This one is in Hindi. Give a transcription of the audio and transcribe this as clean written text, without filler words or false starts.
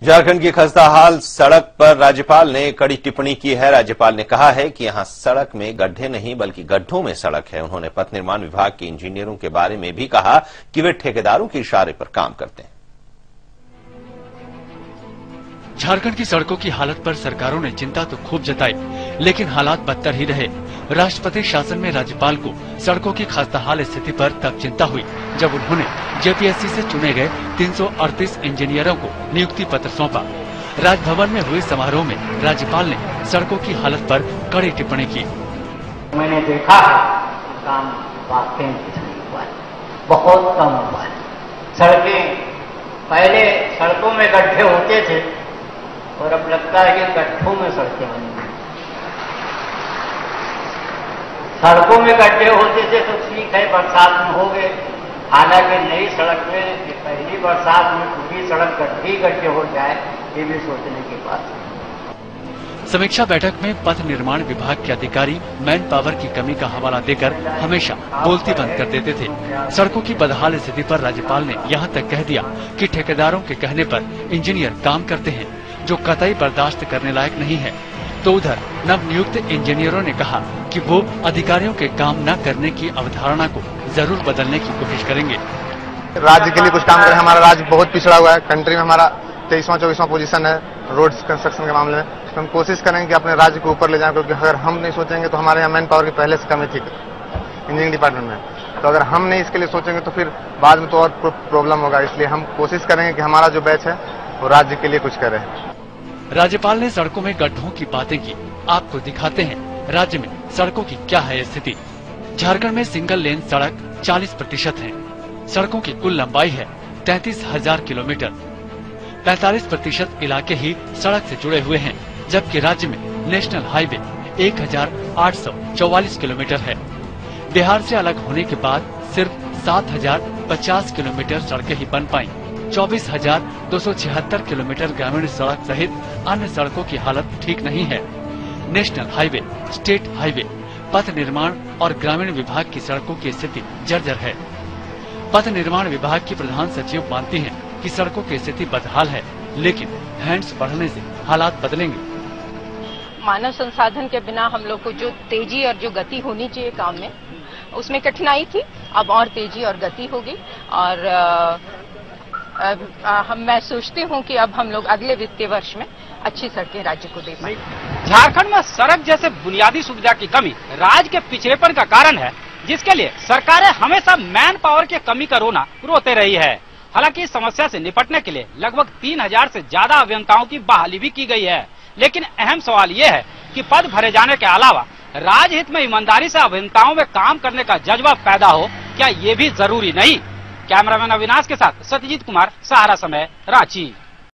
झारखंड की खस्ताहाल सड़क पर राज्यपाल ने कड़ी टिप्पणी की है। राज्यपाल ने कहा है कि यहां सड़क में गड्ढे नहीं बल्कि गड्ढों में सड़क है। उन्होंने पथ निर्माण विभाग के इंजीनियरों के बारे में भी कहा कि वे ठेकेदारों के इशारे पर काम करते हैं। झारखंड की सड़कों की हालत पर सरकारों ने चिंता तो खूब जताई, लेकिन हालात बदतर ही रहे। राष्ट्रपति शासन में राज्यपाल को सड़कों की खस्ताहाल स्थिति पर तब चिंता हुई जब उन्होंने जेपीएससी से चुने गए 338 इंजीनियरों को नियुक्ति पत्र सौंपा। राजभवन में हुए समारोह में राज्यपाल ने सड़कों की हालत पर कड़ी टिप्पणी की। मैंने देखा काम वाकई नहीं हुआ, बहुत कम हुआ। सड़कें पहले सड़कों में गड्ढे होते थे और अब लगता है कि गड्ढों में सड़कें बनी। सड़कों में गड्ढे होते थे तो ठीक है, बरसात में हो गए। हालांकि नई सड़क में पहली बरसात में पूरी सड़क गड्ढे हो जाए, ये भी सोचने की बात है। समीक्षा बैठक में पथ निर्माण विभाग के अधिकारी मैन पावर की कमी का हवाला देकर हमेशा बोलती बंद कर देते थे। सड़कों की बदहाल स्थिति पर राज्यपाल ने यहाँ तक कह दिया कि ठेकेदारों के कहने पर इंजीनियर काम करते हैं, जो कतई बर्दाश्त करने लायक नहीं है। तो उधर नवनियुक्त इंजीनियरों ने कहा कि वो अधिकारियों के काम न करने की अवधारणा को जरूर बदलने की कोशिश करेंगे। राज्य के लिए कुछ काम करें। हमारा राज्य बहुत पिछड़ा हुआ है। कंट्री में हमारा 23वां-24वां पोजीशन है रोड कंस्ट्रक्शन के मामले में। तो हम कोशिश करेंगे कि अपने राज्य को ऊपर ले जाएं, क्योंकि अगर हम नहीं सोचेंगे तो हमारे यहाँ मैन पावर की पहले से कमी थी इंजीनियरिंग डिपार्टमेंट में। तो अगर हम नहीं इसके लिए सोचेंगे तो फिर बाद में तो और प्रॉब्लम होगा। इसलिए हम कोशिश करेंगे कि हमारा जो बैच है वो राज्य के लिए कुछ करे। राज्यपाल ने सड़कों में गड्ढों की बातें की। आपको दिखाते हैं राज्य में सड़कों की क्या है स्थिति। झारखंड में सिंगल लेन सड़क 40% है। सड़कों की कुल लंबाई है 33,000 किलोमीटर। 45% इलाके ही सड़क से जुड़े हुए हैं, जबकि राज्य में नेशनल हाईवे 1,844 किलोमीटर है। बिहार से अलग होने के बाद सिर्फ 7,050 किलोमीटर सड़कें ही बन पाई। 24,276 किलोमीटर ग्रामीण सड़क सहित अन्य सड़कों की हालत ठीक नहीं है। नेशनल हाईवे, स्टेट हाईवे, पथ निर्माण और ग्रामीण विभाग की सड़कों की स्थिति जर्जर है। पथ निर्माण विभाग की प्रधान सचिव मानती हैं कि सड़कों की स्थिति बदहाल है, लेकिन हैंड्स बढ़ने से हालात बदलेंगे। मानव संसाधन के बिना हम लोग को जो तेजी और जो गति होनी चाहिए काम में, उसमें कठिनाई थी। अब और तेजी और गति होगी और मैं सोचती हूँ कि अब हम लोग अगले वित्तीय वर्ष में अच्छी सड़कें राज्य को दे पाएंगे। झारखंड में सड़क जैसे बुनियादी सुविधा की कमी राज्य के पिछड़ेपन का कारण है, जिसके लिए सरकारें हमेशा मैन पावर की कमी का रोना रोते रही है। हालांकि इस समस्या से निपटने के लिए लगभग 3,000 से ज्यादा अभियंताओं की बहाली भी की गई है। लेकिन अहम सवाल ये है कि पद भरे जाने के अलावा राजहित में ईमानदारी से अभियंताओं में काम करने का जज्बा पैदा हो, क्या ये भी जरूरी नहीं? कैमरामैन अविनाश के साथ सत्यजीत कुमार, सहारा समय, रांची।